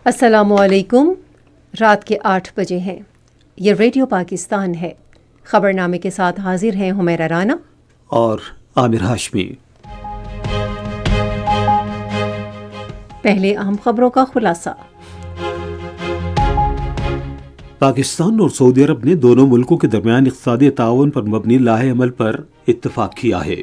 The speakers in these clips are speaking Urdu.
السلام علیکم۔ رات کے 8 بجے ہیں۔ یہ ریڈیو پاکستان ہے۔ خبرنامے کے ساتھ حاضر ہیں حمیرہ رانا اور عامر ہاشمی۔ پہلے اہم خبروں کا خلاصہ۔ پاکستان اور سعودی عرب نے دونوں ملکوں کے درمیان اقتصادی تعاون پر مبنی لاہ عمل پر اتفاق کیا ہے۔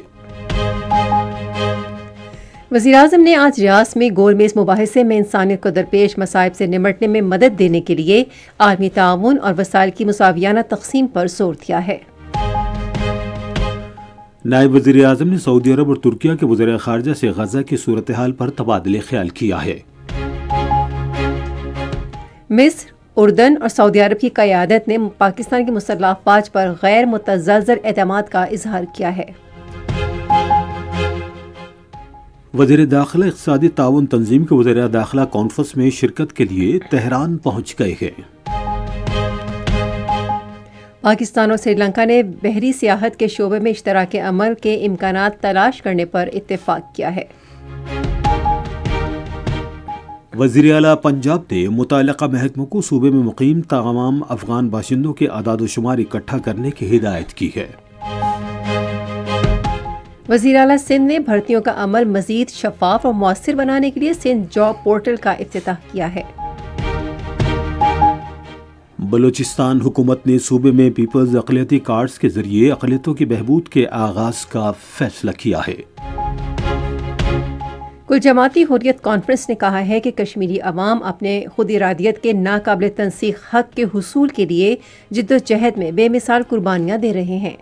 وزیراعظم نے آج ریاض میں گول میز مباحثے میں انسانیت کو درپیش مصائب سے نمٹنے میں مدد دینے کے لیے عالمی تعاون اور وسائل کی مساویانہ تقسیم پر زور دیا ہے۔ نائب وزیر اعظم نے سعودی عرب اور ترکیہ کے وزراء خارجہ سے غزہ کی صورتحال پر تبادلہ خیال کیا ہے۔ مصر، اردن اور سعودی عرب کی قیادت نے پاکستان کی مسلح افواج پر غیر متزلزل اعتماد کا اظہار کیا ہے۔ وزیر داخلہ اقتصادی تعاون تنظیم کے وزراء داخلہ کانفرنس میں شرکت کے لیے تہران پہنچ گئے ہیں۔ پاکستان اور سری لنکا نے بحری سیاحت کے شعبے میں اشتراک عمل کے امکانات تلاش کرنے پر اتفاق کیا ہے۔ وزیر اعلیٰ پنجاب نے متعلقہ محکموں کو صوبے میں مقیم تمام افغان باشندوں کے اعداد و شمار اکٹھا کرنے کی ہدایت کی ہے۔ وزیر اعلیٰ سندھ نے بھرتیوں کا عمل مزید شفاف اور مؤثر بنانے کے لیے سندھ جاب پورٹل کا افتتاح کیا ہے۔ بلوچستان حکومت نے صوبے میں پیپلز اقلیتی کارڈز کے ذریعے اقلیتوں کی بہبود کے آغاز کا فیصلہ کیا ہے۔ کل جماعتی حریت کانفرنس نے کہا ہے کہ کشمیری عوام اپنے خود ارادیت کے ناقابل تنسیق حق کے حصول کے لیے جدوجہد میں بے مثال قربانیاں دے رہے ہیں۔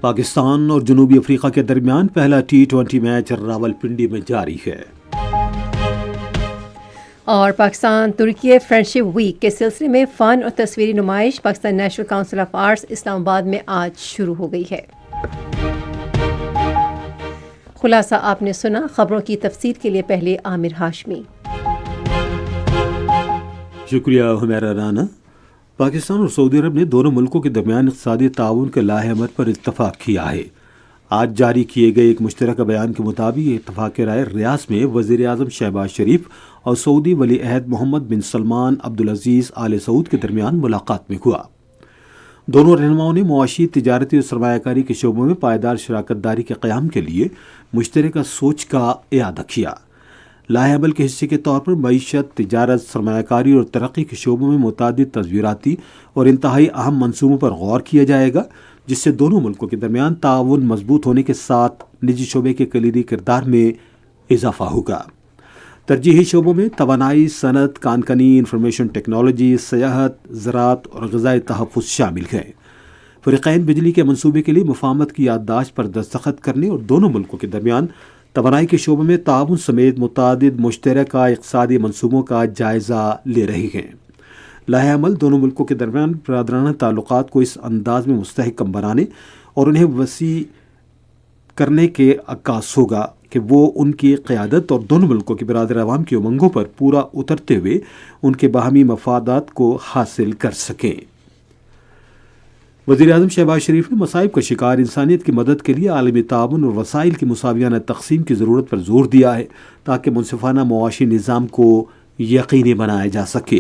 پاکستان اور جنوبی افریقہ کے درمیان پہلا T20 میچ راولپنڈی میں جاری ہے۔ اور پاکستان ترکی فرینڈشپ ویک کے سلسلے میں فن اور تصویری نمائش Pakistan national council of arts Islamabad میں آج شروع ہو گئی ہے۔ خلاصہ آپ نے سنا۔ خبروں کی تفصیل کے لیے پہلے عامر ہاشمی۔ شکریہ حمیرہ رانا۔ پاکستان اور سعودی عرب نے دونوں ملکوں کے درمیان اقتصادی تعاون کے لاہ عمل پر اتفاق کیا ہے۔ آج جاری کیے گئے ایک مشترکہ بیان کے مطابق یہ اتفاق رائے ریاض میں وزیر اعظم شہباز شریف اور سعودی ولی عہد محمد بن سلمان عبدالعزیز آل سعود کے درمیان ملاقات میں ہوا۔ دونوں رہنماؤں نے معاشی، تجارتی اور سرمایہ کاری کے شعبوں میں پائیدار شراکت داری کے قیام کے لیے مشترکہ سوچ کا اعادہ کیا۔ لاہ عمل کے حصے کے طور پر معیشت، تجارت، سرمایہ کاری اور ترقی کے شعبوں میں متعدد تصویراتی اور انتہائی اہم منصوبوں پر غور کیا جائے گا، جس سے دونوں ملکوں کے درمیان تعاون مضبوط ہونے کے ساتھ نجی شعبے کے کلیدی کردار میں اضافہ ہوگا۔ ترجیحی شعبوں میں توانائی، صنعت، کان کنی، انفارمیشن ٹیکنالوجی، سیاحت، زراعت اور غذائی تحفظ شامل ہیں۔ فریقین بجلی کے منصوبے کے لیے مفاہمت کی یادداشت پر دستخط کرنے اور دونوں ملکوں کے درمیان توانائی کے شعبے میں تعاون سمیت متعدد مشترکہ اقتصادی منصوبوں کا جائزہ لے رہے ہیں۔ لاہ عمل دونوں ملکوں کے درمیان برادرانہ تعلقات کو اس انداز میں مستحکم بنانے اور انہیں وسیع کرنے کے عکاس ہوگا کہ وہ ان کی قیادت اور دونوں ملکوں کے برادر عوام کی امنگوں پر پورا اترتے ہوئے ان کے باہمی مفادات کو حاصل کر سکیں۔ وزیر اعظم شہباز شریف نے مصائب کا شکار انسانیت کی مدد کے لیے عالمی تعاون اور وسائل کی مساویانہ تقسیم کی ضرورت پر زور دیا ہے تاکہ منصفانہ معاشی نظام کو یقینی بنایا جا سکے۔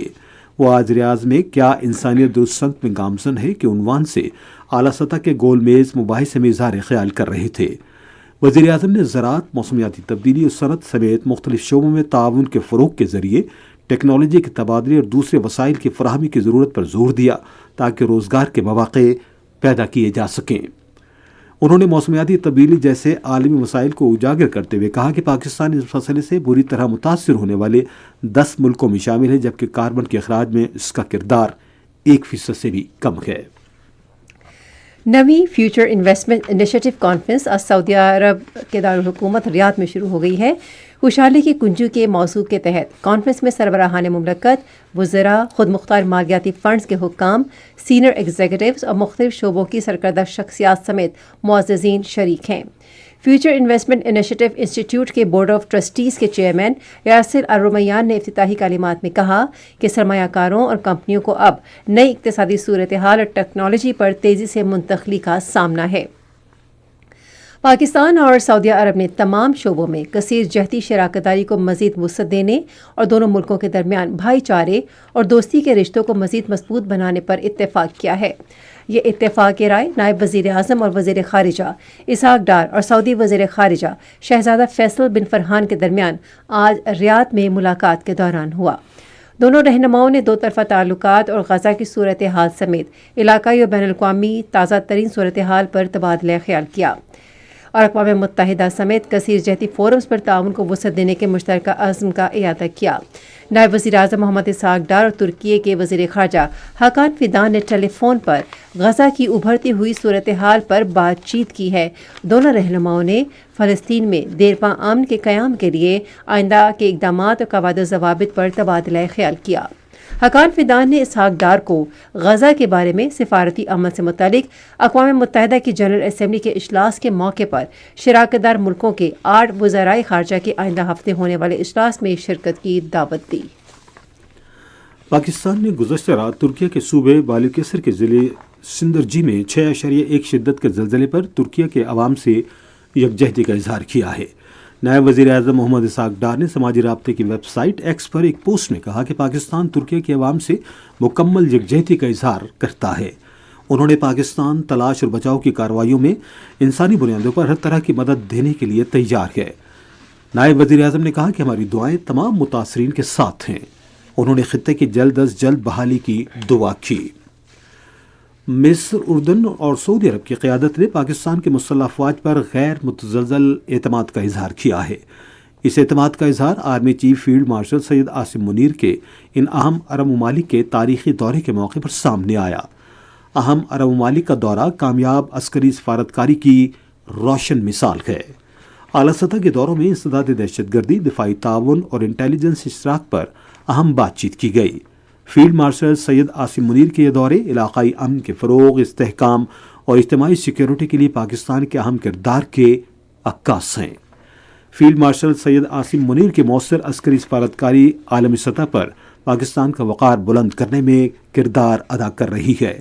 وہ آج ریاض میں کیا انسانیت درست سمت میں گامزن ہے کے عنوان سے اعلیٰ سطح کے گول میز مباحثے میں اظہار خیال کر رہے تھے۔ وزیر اعظم نے زراعت، موسمیاتی تبدیلی اور صنعت سمیت مختلف شعبوں میں تعاون کے فروغ کے ذریعے ٹیکنالوجی کے تبادلے اور دوسرے وسائل کی فراہمی کی ضرورت پر زور دیا تاکہ روزگار کے مواقع پیدا کیے جا سکیں۔ انہوں نے موسمیاتی تبدیلی جیسے عالمی مسائل کو اجاگر کرتے ہوئے کہا کہ پاکستان اس مسئلے سے بری طرح متاثر ہونے والے 10 ملکوں میں شامل ہے، جبکہ کاربن کے اخراج میں اس کا کردار 1% سے بھی کم ہے۔ نویں فیوچر انویسٹمنٹ انیشیٹو کانفرنس آج سعودی عرب کے دارالحکومت ریاض میں شروع ہو گئی ہے۔ خوشحالی کی کنجو کے موضوع کے تحت کانفرنس میں سربراہان مملکت، وزراء، خود مختار مالیاتی فنڈز کے حکام، سینئر ایگزیکٹوز اور مختلف شعبوں کی سرکردہ شخصیات سمیت معززین شریک ہیں۔ فیوچر انویسٹمنٹ انیشیٹو انسٹی ٹیوٹ کے بورڈ آف ٹرسٹیز کے چیئرمین یاسر الرومیان نے افتتاحی کلمات میں کہا کہ سرمایہ کاروں اور کمپنیوں کو اب نئی اقتصادی صورتحال اور ٹیکنالوجی پر تیزی سے منتقلی کا سامنا ہے۔ پاکستان اور سعودیہ عرب نے تمام شعبوں میں کثیر جہتی شراکت داری کو مزید وسعت دینے اور دونوں ملکوں کے درمیان بھائی چارے اور دوستی کے رشتوں کو مزید مضبوط بنانے پر اتفاق کیا ہے۔ یہ اتفاق رائے نائب وزیر اعظم اور وزیر خارجہ اسحاق ڈار اور سعودی وزیر خارجہ شہزادہ فیصل بن فرحان کے درمیان آج ریاض میں ملاقات کے دوران ہوا۔ دونوں رہنماؤں نے دو طرفہ تعلقات اور غزہ کی صورتحال سمیت علاقائی اور بین الاقوامی تازہ ترین صورتحال پر تبادلہ خیال کیا اور اقوام متحدہ سمیت کثیر جہتی فورمز پر تعاون کو وسعت دینے کے مشترکہ عزم کا اعادہ کیا۔ نائب وزیر اعظم محمد اسحاق ڈار اور ترکی کے وزیر خارجہ حقان فیدان نے ٹیلی فون پر غزہ کی ابھرتی ہوئی صورتحال پر بات چیت کی ہے۔ دونوں رہنماؤں نے فلسطین میں دیرپا امن کے قیام کے لیے آئندہ کے اقدامات اور قواعد و ضوابط پر تبادلہ خیال کیا۔ حقان فیدان نے اسحاق ڈار کو غزہ کے بارے میں سفارتی عمل سے متعلق اقوام متحدہ کی جنرل اسمبلی کے اجلاس کے موقع پر شراکت دار ملکوں کے 8 وزرائے خارجہ کے آئندہ ہفتے ہونے والے اجلاس میں شرکت کی دعوت دی۔ پاکستان نے گزشتہ رات ترکیہ کے صوبے بالوکیسر کے ضلع سندرجی میں 6.1 شدت کے زلزلے پر ترکیہ کے عوام سے یکجہتی کا اظہار کیا ہے۔ نائب وزیر اعظم محمد اسحاق ڈار نے سماجی رابطے کی ویب سائٹ ایکس پر ایک پوسٹ میں کہا کہ پاکستان ترکیہ کے عوام سے مکمل یکجہتی کا اظہار کرتا ہے۔ انہوں نے پاکستان تلاش اور بچاؤ کی کارروائیوں میں انسانی بنیادوں پر ہر طرح کی مدد دینے کے لیے تیار ہے۔ نائب وزیر اعظم نے کہا کہ ہماری دعائیں تمام متاثرین کے ساتھ ہیں۔ انہوں نے خطے کی جلد از جلد بحالی کی دعا کی۔ مصر، اردن اور سعودی عرب کی قیادت نے پاکستان کے مسلح افواج پر غیر متزلزل اعتماد کا اظہار کیا ہے۔ اس اعتماد کا اظہار army chief field marshal Syed Asim Munir کے ان اہم عرب ممالک کے تاریخی دورے کے موقع پر سامنے آیا۔ اہم عرب ممالک کا دورہ کامیاب عسکری سفارتکاری کی روشن مثال ہے۔ اعلیٰ سطح کے دوروں میں انسداد دہشت گردی، دفاعی تعاون اور انٹیلیجنس اشتراک پر اہم بات چیت کی گئی۔ فیلڈ مارشل سید عاصم منیر کے یہ دورے علاقائی امن کے فروغ، استحکام اور اجتماعی سیکیورٹی کے لیے پاکستان کے اہم کردار کے عکاس ہیں۔ فیلڈ مارشل سید عاصم منیر کی مؤثر عسکری سفارتکاری عالمی سطح پر پاکستان کا وقار بلند کرنے میں کردار ادا کر رہی ہے۔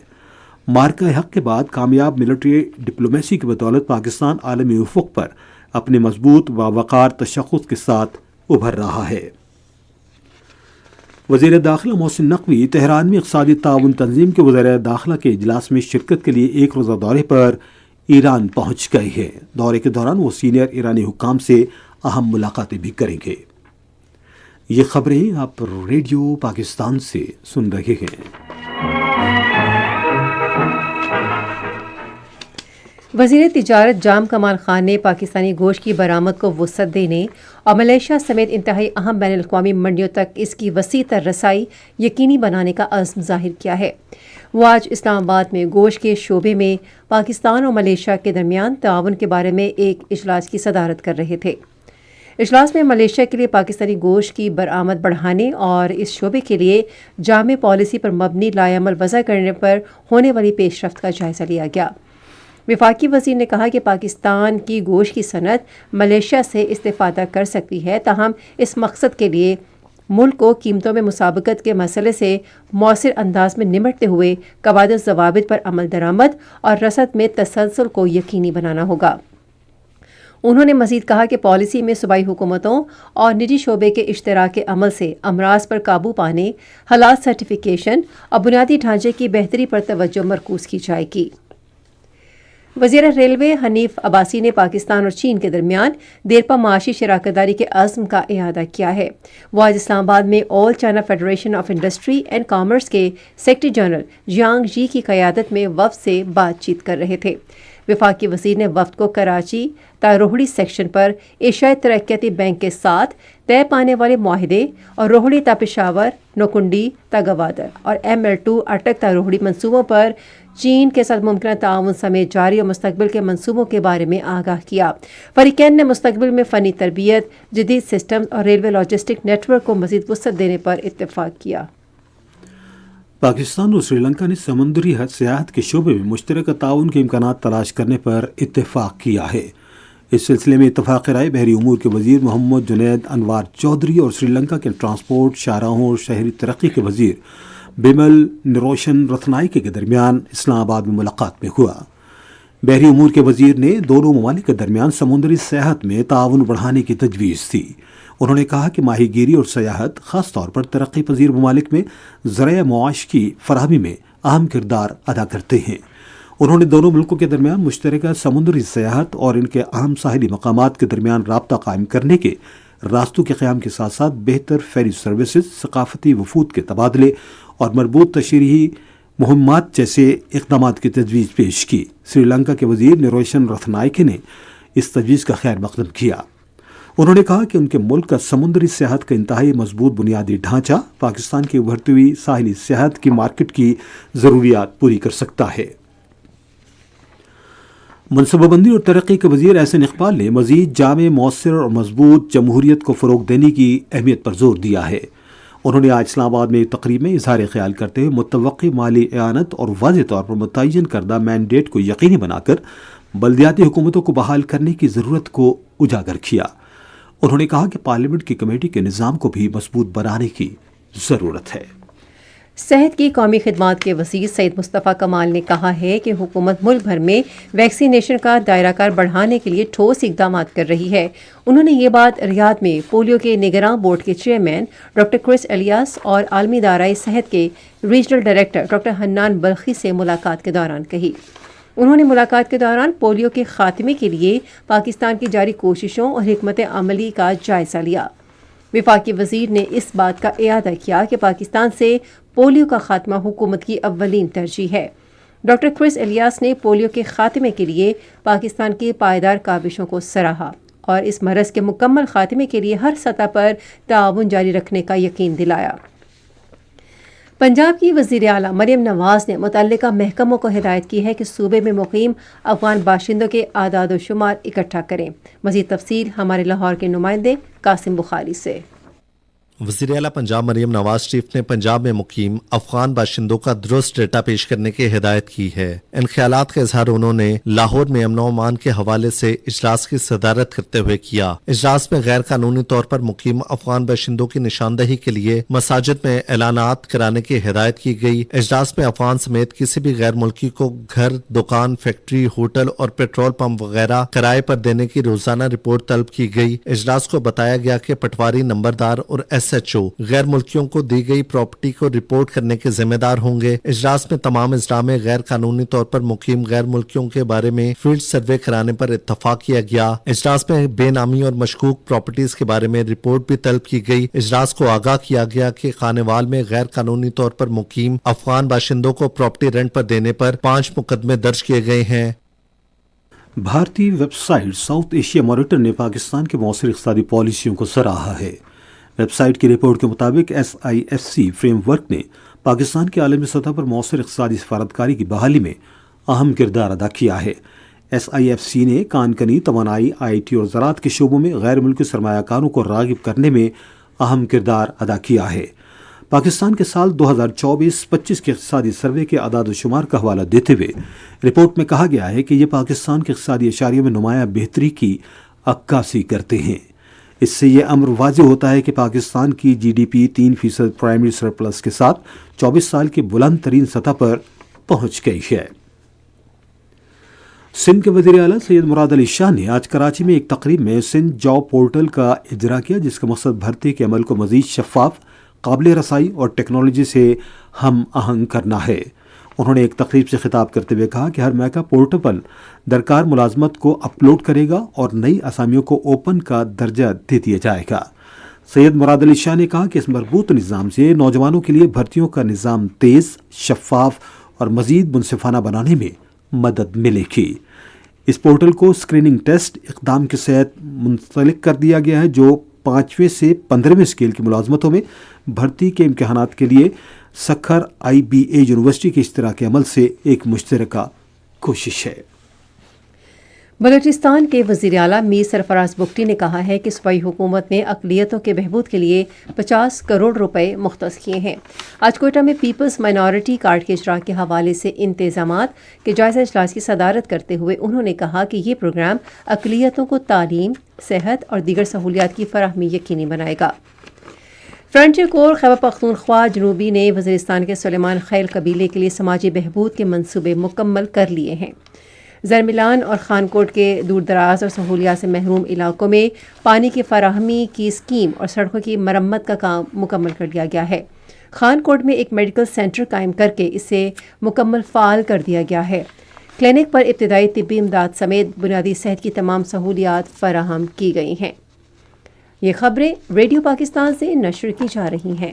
مارکہ حق کے بعد کامیاب ملٹری ڈپلومیسی کی بدولت پاکستان عالمی افق پر اپنے مضبوط و وقار تشخص کے ساتھ ابھر رہا ہے۔ وزیر داخلہ محسن نقوی تہران میں اقتصادی تعاون تنظیم کے وزراء داخلہ کے اجلاس میں شرکت کے لیے ایک روزہ دورے پر ایران پہنچ گئے ہیں۔ دورے کے دوران وہ سینئر ایرانی حکام سے اہم ملاقاتیں بھی کریں گے۔ یہ خبریں آپ ریڈیو پاکستان سے سن رہے ہیں۔ وزیر تجارت جام کمال خان نے پاکستانی گوشت کی برآمد کو وسعت دینے اور ملیشیا سمیت انتہائی اہم بین الاقوامی منڈیوں تک اس کی وسیع تر رسائی یقینی بنانے کا عزم ظاہر کیا ہے۔ وہ آج اسلام آباد میں گوشت کے شعبے میں پاکستان اور ملیشیا کے درمیان تعاون کے بارے میں ایک اجلاس کی صدارت کر رہے تھے۔ اجلاس میں ملیشیا کے لیے پاکستانی گوشت کی برآمد بڑھانے اور اس شعبے کے لیے جامع پالیسی پر مبنی لائحہ عمل وضع کرنے پر ہونے والی پیش رفت کا جائزہ لیا گیا۔ وفاقی وزیر نے کہا کہ پاکستان کی گوشت کی صنعت ملیشیا سے استفادہ کر سکتی ہے، تاہم اس مقصد کے لیے ملک کو قیمتوں میں مسابقت کے مسئلے سے مؤثر انداز میں نمٹتے ہوئے قواعد و ضوابط پر عمل درآمد اور رسد میں تسلسل کو یقینی بنانا ہوگا۔ انہوں نے مزید کہا کہ پالیسی میں صوبائی حکومتوں اور نجی شعبے کے اشتراک عمل سے امراض پر قابو پانے، حالات سرٹیفیکیشن اور بنیادی ڈھانچے کی بہتری پر توجہ مرکوز کی جائے گی۔ وزیر ریلوے حنیف عباسی نے پاکستان اور چین کے درمیان دیرپا معاشی شراکت داری کے عزم کا اعادہ کیا ہے۔ وہ آج اسلام آباد میں all China federation of industry and commerce کے سیکرٹری جنرل جیانگ جی کی قیادت میں وفد سے بات چیت کر رہے تھے۔ وفاقی وزیر نے وفد کو کراچی تا روہڑی سیکشن پر ایشیائی ترقیاتی بینک کے ساتھ طے پانے والے معاہدے اور روہڑی تا پشاور، نوکنڈی تا گوادر اور ML2 اٹک تا روہڑی منصوبوں پر چین کے ساتھ ممکنہ تعاون سمیت جاری اور مستقبل کے منصوبوں کے بارے میں آگاہ کیا۔ فریقین نے مستقبل میں فنی تربیت، جدید سسٹمز اور ریلوے لاجسٹک نیٹ ورک کو مزید وسعت دینے پر اتفاق کیا۔ پاکستان اور سری لنکا نے سمندری سیاحت کے شعبے میں مشترکہ تعاون کے امکانات تلاش کرنے پر اتفاق کیا ہے۔ اس سلسلے میں اتفاق رائے بحری امور کے وزیر محمد جنید انوار چودھری اور سری لنکا کے ٹرانسپورٹ، شاہراہوں اور شہری ترقی کے وزیر بیمل نروشن رتنائکی کے درمیان اسلام آباد میں ملاقات میں ہوا۔ بحری امور کے وزیر نے دونوں ممالک کے درمیان سمندری سیاحت میں تعاون بڑھانے کی تجویز دی۔ انہوں نے کہا کہ ماہی گیری اور سیاحت خاص طور پر ترقی پذیر ممالک میں ذرائع معاش کی فراہمی میں اہم کردار ادا کرتے ہیں۔ انہوں نے دونوں ملکوں کے درمیان مشترکہ سمندری سیاحت اور ان کے اہم ساحلی مقامات کے درمیان رابطہ قائم کرنے کے راستوں کے قیام کے ساتھ ساتھ بہتر فیری سروسز، ثقافتی وفود کے تبادلے اور مربوط تشہیری مہمات جیسے اقدامات کی تجویز پیش کی۔ سری لنکا کے وزیر نروشن رتنائکے نے اس تجویز کا خیر مقدم کیا۔ انہوں نے کہا کہ ان کے ملک کا سمندری سیاحت کا انتہائی مضبوط بنیادی ڈھانچہ پاکستان کی ابھرتی ہوئی ساحلی سیاحت کی مارکیٹ کی ضروریات پوری کر سکتا ہے۔ منصوبہ بندی اور ترقی کے وزیر احسن اقبال نے مزید جامع، مؤثر اور مضبوط جمہوریت کو فروغ دینے کی اہمیت پر زور دیا ہے۔ انہوں نے آج اسلام آباد میں ایک تقریب میں اظہار خیال کرتے ہوئے متوقع مالی اعانت اور واضح طور پر متعین کردہ مینڈیٹ کو یقینی بنا کر بلدیاتی حکومتوں کو بحال کرنے کی ضرورت کو اجاگر کیا۔ انہوں نے کہا کہ پارلیمنٹ کی کمیٹی کے نظام کو بھی مضبوط بنانے کی ضرورت ہے۔ صحت کی قومی خدمات کے وزیر سید مصطفیٰ کمال نے کہا ہے کہ حکومت ملک بھر میں ویکسینیشن کا دائرہ کار بڑھانے کے لیے ٹھوس اقدامات کر رہی ہے۔ انہوں نے یہ بات ریاض میں پولیو کے نگراں بورڈ کے چیئرمین ڈاکٹر کرس الیاس اور عالمی ادارہ صحت کے ریجنل ڈائریکٹر ڈاکٹر حنان بلخی سے ملاقات کے دوران کہی۔ انہوں نے ملاقات کے دوران پولیو کے خاتمے کے لیے پاکستان کی جاری کوششوں اور حکمت عملی کا جائزہ لیا۔ وفاقی وزیر نے اس بات کا اعادہ کیا کہ پاکستان سے پولیو کا خاتمہ حکومت کی اولین ترجیح ہے۔ ڈاکٹر کرس الیاس نے پولیو کے خاتمے کے لیے پاکستان کی پائیدار کاوشوں کو سراہا اور اس مرض کے مکمل خاتمے کے لیے ہر سطح پر تعاون جاری رکھنے کا یقین دلایا۔ پنجاب کی وزیر اعلیٰ مریم نواز نے متعلقہ محکموں کو ہدایت کی ہے کہ صوبے میں مقیم افغان باشندوں کے اعداد و شمار اکٹھا کریں۔ مزید تفصیل ہمارے لاہور کے نمائندے قاسم بخاری سے۔ وزیر اعلیٰ پنجاب مریم نواز شریف نے پنجاب میں مقیم افغان باشندوں کا درست ڈیٹا پیش کرنے کی ہدایت کی ہے۔ ان خیالات کا اظہار انہوں نے لاہور میں امن و امان کے حوالے سے اجلاس کی صدارت کرتے ہوئے کیا۔ اجلاس میں غیر قانونی طور پر مقیم افغان باشندوں کی نشاندہی کے لیے مساجد میں اعلانات کرانے کی ہدایت کی گئی۔ اجلاس میں افغان سمیت کسی بھی غیر ملکی کو گھر، دکان، فیکٹری، ہوٹل اور پیٹرول پمپ وغیرہ کرائے پر دینے کی روزانہ رپورٹ طلب کی گئی۔ اجلاس کو بتایا گیا کہ پٹواری، نمبردار اور SHO غیر ملکیوں کو دی گئی پراپرٹی کو رپورٹ کرنے کے ذمہ دار ہوں گے۔ اجلاس میں تمام اضلاع میں غیر قانونی طور پر مقیم غیر ملکیوں کے بارے میں فیلڈ سروے کرانے پر اتفاق کیا گیا۔ اجلاس میں بے نامی اور مشکوک پراپرٹیز کے بارے میں رپورٹ بھی طلب کی گئی۔ اجلاس کو آگاہ کیا گیا کہ خانیوال میں غیر قانونی طور پر مقیم افغان باشندوں کو پراپرٹی رینٹ پر دینے پر 5 مقدمے درج کیے گئے ہیں۔ بھارتی website South Asia Monitor نے پاکستان کی مؤثر اقتصادی پالیسیوں کو سراہا ہے۔ ویب سائٹ کی رپورٹ کے مطابق SIFC فریم ورک نے پاکستان کی عالمی سطح پر مؤثر اقتصادی سفارتکاری کی بحالی میں اہم کردار ادا کیا ہے۔ SIFC نے کان کنی، توانائی، IT اور زراعت کے شعبوں میں غیر ملکی سرمایہ کاروں کو راغب کرنے میں اہم کردار ادا کیا ہے۔ پاکستان کے سال 2024-25 کے اقتصادی سروے کے اعداد و شمار کا حوالہ دیتے ہوئے رپورٹ میں کہا گیا ہے کہ یہ پاکستان کے اقتصادی اشاریوں میں نمایاں بہتری کی عکاسی کرتے ہیں۔ اس سے یہ امر واضح ہوتا ہے کہ پاکستان کی GDP 3% پرائمری سرپلس کے ساتھ 24 سال کی بلند ترین سطح پر پہنچ گئی ہے۔ سندھ کے وزیر اعلیٰ سید مراد علی شاہ نے آج کراچی میں ایک تقریب میں سندھ جاب پورٹل کا اجرا کیا، جس کا مقصد بھرتی کے عمل کو مزید شفاف، قابل رسائی اور ٹیکنالوجی سے ہم آہنگ کرنا ہے۔ انہوں نے ایک تقریب سے خطاب کرتے ہوئے کہا کہ ہر محکمہ پورٹل پر درکار ملازمت کو اپلوڈ کرے گا اور نئی اسامیوں کو اوپن کا درجہ دے دیا جائے گا۔ سید مراد علی شاہ نے کہا کہ اس مربوط نظام سے نوجوانوں کے لیے بھرتیوں کا نظام تیز، شفاف اور مزید منصفانہ بنانے میں مدد ملے گی۔ اس پورٹل کو اسکریننگ ٹیسٹ اقدام کے تحت منسلک کر دیا گیا ہے، جو 5ویں سے 15ویں اسکیل کی ملازمتوں میں بھرتی کے امتحانات کے لیے سکھر IBA یونیورسٹی کے اشتراک عمل سے ایک مشترکہ کوشش ہے۔ بلوچستان کے وزیر اعلیٰ میر سرفراز بگٹی نے کہا ہے کہ صوبائی حکومت نے اقلیتوں کے بہبود کے لیے 50 کروڑ روپے مختص کیے ہیں۔ آج کوئٹہ میں پیپلز مائنارٹی کارڈ کے اجرا کے حوالے سے انتظامات کے جائزہ اجلاس کی صدارت کرتے ہوئے انہوں نے کہا کہ یہ پروگرام اقلیتوں کو تعلیم، صحت اور دیگر سہولیات کی فراہمی یقینی بنائے گا۔ فرنٹیئر کور خیبر پختونخوا جنوبی نے وزیرستان کے سلیمان خیل قبیلے کے لیے سماجی بہبود کے منصوبے مکمل کر لیے ہیں۔ زرملان اور خانکوٹ کے دور دراز اور سہولیات سے محروم علاقوں میں پانی کی فراہمی کی اسکیم اور سڑکوں کی مرمت کا کام مکمل کر دیا گیا ہے۔ خانکوٹ میں ایک میڈیکل سینٹر قائم کر کے اسے مکمل فعال کر دیا گیا ہے۔ کلینک پر ابتدائی طبی امداد سمیت بنیادی صحت کی تمام سہولیات فراہم کی گئی ہیں۔ یہ خبریں ریڈیو پاکستان سے نشر کی جا رہی ہیں۔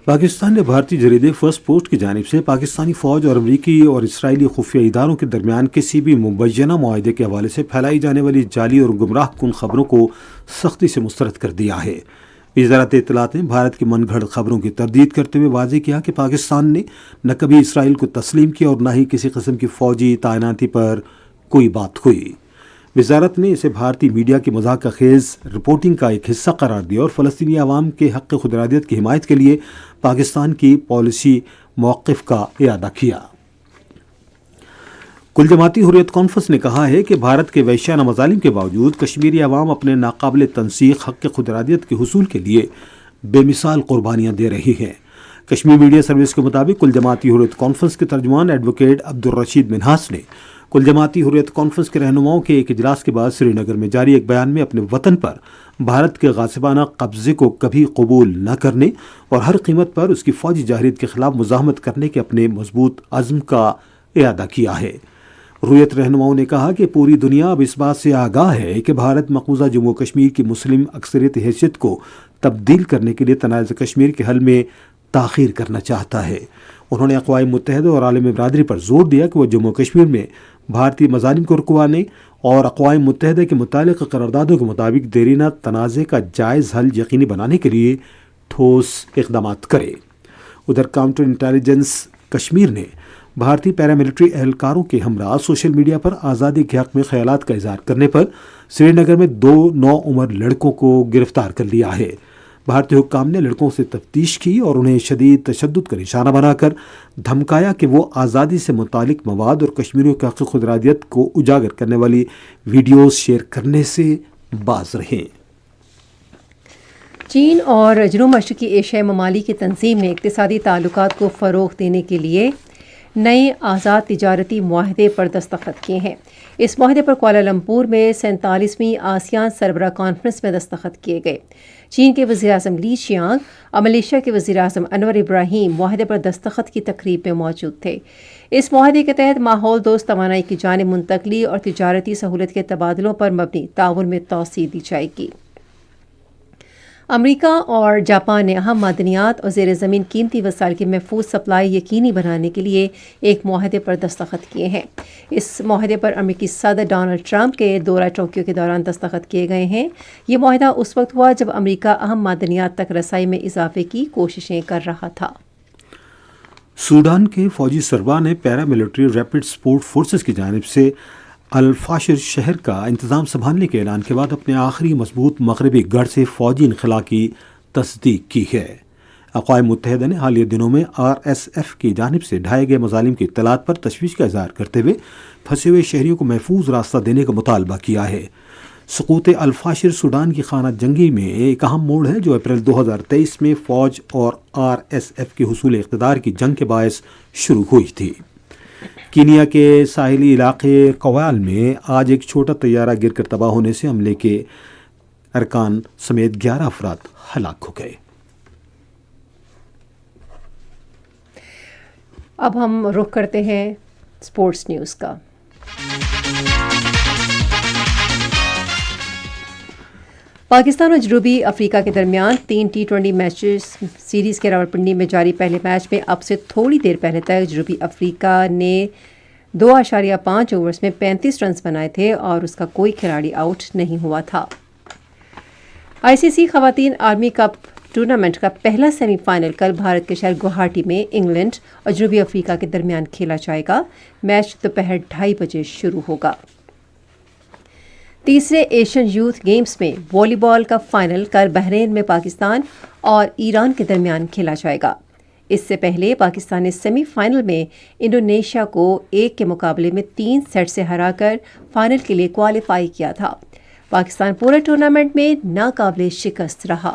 پاکستان نے بھارتی جریدے فرسٹ پوسٹ کی جانب سے پاکستانی فوج اور امریکی اور اسرائیلی خفیہ اداروں کے درمیان کسی بھی مبینہ معاہدے کے حوالے سے پھیلائی جانے والی جعلی اور گمراہ کن خبروں کو سختی سے مسترد کر دیا ہے۔ وزارت اطلاعات نے بھارت کی من گھڑت خبروں کی تردید کرتے ہوئے واضح کیا کہ پاکستان نے نہ کبھی اسرائیل کو تسلیم کیا اور نہ ہی کسی قسم کی فوجی تعیناتی پر کوئی بات ہوئی۔ وزارت نے اسے بھارتی میڈیا کی مذاق خیز رپورٹنگ کا ایک حصہ قرار دیا اور فلسطینی عوام کے حق خود ارادیت کی حمایت کے لیے پاکستان کی پالیسی موقف کا اعادہ کیا۔ کل جماعتی حریت کانفرنس نے کہا ہے کہ بھارت کے وحشیانہ مظالم کے باوجود کشمیری عوام اپنے ناقابل تنسیق حق خود ارادیت کے حصول کے لیے بے مثال قربانیاں دے رہی ہیں۔ کشمیر میڈیا سروس کے مطابق کل جماعتی حریت کانفرنس کے ترجمان ایڈوکیٹ عبدالرشید منہاس نے کل جماعتی حریت کانفرنس کے رہنماؤں کے ایک اجلاس کے بعد سری نگر میں جاری ایک بیان میں اپنے وطن پر بھارت کے غاصبانہ قبضے کو کبھی قبول نہ کرنے اور ہر قیمت پر اس کی فوجی جارحیت کے خلاف مزاحمت کرنے کے اپنے مضبوط عزم کا اعادہ کیا ہے۔ حریت رہنماؤں نے کہا کہ پوری دنیا اب اس بات سے آگاہ ہے کہ بھارت مقبوضہ جموں کشمیر کی مسلم اکثریت حیثیت کو تبدیل کرنے کے لیے تنازع کشمیر کے حل میں تاخیر کرنا چاہتا ہے۔ انہوں نے اقوام متحدہ اور عالمی برادری پر زور دیا کہ وہ جموں کشمیر میں بھارتی مظالم کو رکوانے اور اقوام متحدہ کے متعلق قراردادوں کے مطابق دیرینہ تنازع کا جائز حل یقینی بنانے کے لیے ٹھوس اقدامات کرے۔ ادھر کاؤنٹر انٹیلیجنس کشمیر نے بھارتی پیراملٹری اہلکاروں کے ہمراہ سوشل میڈیا پر آزادی کے حق میں خیالات کا اظہار کرنے پر سری نگر میں 2 نوعمر لڑکوں کو گرفتار کر لیا ہے۔ بھارتی حکام نے لڑکوں سے تفتیش کی اور انہیں شدید تشدد کا نشانہ بنا کر دھمکایا کہ وہ آزادی سے متعلق مواد اور کشمیریوں کے حق خود ارادیت کو اجاگر کرنے والی ویڈیوز شیئر کرنے سے باز رہیں۔ چین اور جنوب مشرقی ایشیائی ممالک کی تنظیم نے اقتصادی تعلقات کو فروغ دینے کے لیے نئے آزاد تجارتی معاہدے پر دستخط کیے ہیں۔ اس معاہدے پر کوالالمپور میں 47ویں آسیان سربراہ کانفرنس میں دستخط کیے گئے۔ چین کے وزیر اعظم لی شیانگ اور ملیشیا کے وزیر اعظم انور ابراہیم معاہدے پر دستخط کی تقریب میں موجود تھے۔ اس معاہدے کے تحت ماحول دوست توانائی کی جانب منتقلی اور تجارتی سہولت کے تبادلوں پر مبنی تعاون میں توسیع دی جائے گی۔ امریکہ اور جاپان نے اہم معدنیات اور زیر زمین قیمتی وسائل کی محفوظ سپلائی یقینی بنانے کے لیے ایک معاہدے پر دستخط کیے ہیں۔ اس معاہدے پر امریکی صدر ڈونلڈ ٹرمپ کے دورہ ٹوکیو کے دوران دستخط کیے گئے ہیں۔ یہ معاہدہ اس وقت ہوا جب امریکہ اہم معدنیات تک رسائی میں اضافے کی کوششیں کر رہا تھا۔ سوڈان کے فوجی سربراہ نے پیراملٹری ریپڈ سپورٹ فورسز کی جانب سے الفاشر شہر کا انتظام سنبھالنے کے اعلان کے بعد اپنے آخری مضبوط مغربی گڑھ سے فوجی انخلا کی تصدیق کی ہے۔ اقوام متحدہ نے حالیہ دنوں میں RSF کی جانب سے ڈھائے گئے مظالم کی اطلاعات پر تشویش کا اظہار کرتے ہوئے پھنسے ہوئے شہریوں کو محفوظ راستہ دینے کا مطالبہ کیا ہے۔ سقوط الفاشر سوڈان کی خانہ جنگی میں ایک اہم موڑ ہے جو اپریل 2023 میں فوج اور RSF کے حصول اقتدار کی جنگ کے باعث شروع ہوئی تھی۔ کینیا کے ساحلی علاقے کوال میں آج ایک چھوٹا طیارہ گر کر تباہ ہونے سے عملے کے ارکان سمیت 11 افراد ہلاک ہو گئے۔ اب ہم رخ کرتے ہیں اسپورٹس نیوز کا۔ پاکستان اور جنوبی افریقہ کے درمیان 3 T20 میچز سیریز کے راولپنڈی میں جاری پہلے میچ میں اب سے تھوڑی دیر پہلے تک جنوبی افریقہ نے 2.5 اوورز میں 35 رنز بنائے تھے اور اس کا کوئی کھلاڑی آؤٹ نہیں ہوا تھا۔ ICC خواتین عالمی کپ ٹورنامنٹ کا پہلا سیمی فائنل کل بھارت کے شہر گوہاٹی میں انگلینڈ اور جنوبی افریقہ کے درمیان کھیلا جائے گا۔ میچ دوپہر 2:30 بجے شروع ہوگا۔ تیسرے ایشین یوتھ گیمز میں والی بال کا فائنل کل بحرین میں پاکستان اور ایران کے درمیان کھیلا جائے گا۔ اس سے پہلے پاکستان نے سیمی فائنل میں انڈونیشیا کو 1 کے مقابلے میں 3 سیٹ سے ہرا کر فائنل کے لیے کوالیفائی کیا تھا۔ پاکستان پورے ٹورنامنٹ میں ناقابل شکست رہا۔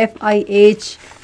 FIH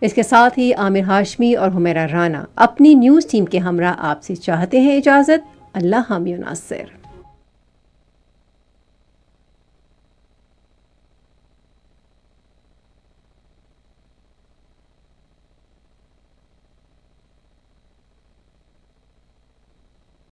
اس کے ساتھ ہی عامر ہاشمی اور حمیرہ رانا اپنی نیوز ٹیم کے ہمراہ آپ سے چاہتے ہیں اجازت۔ اللہ حامی و ناصر۔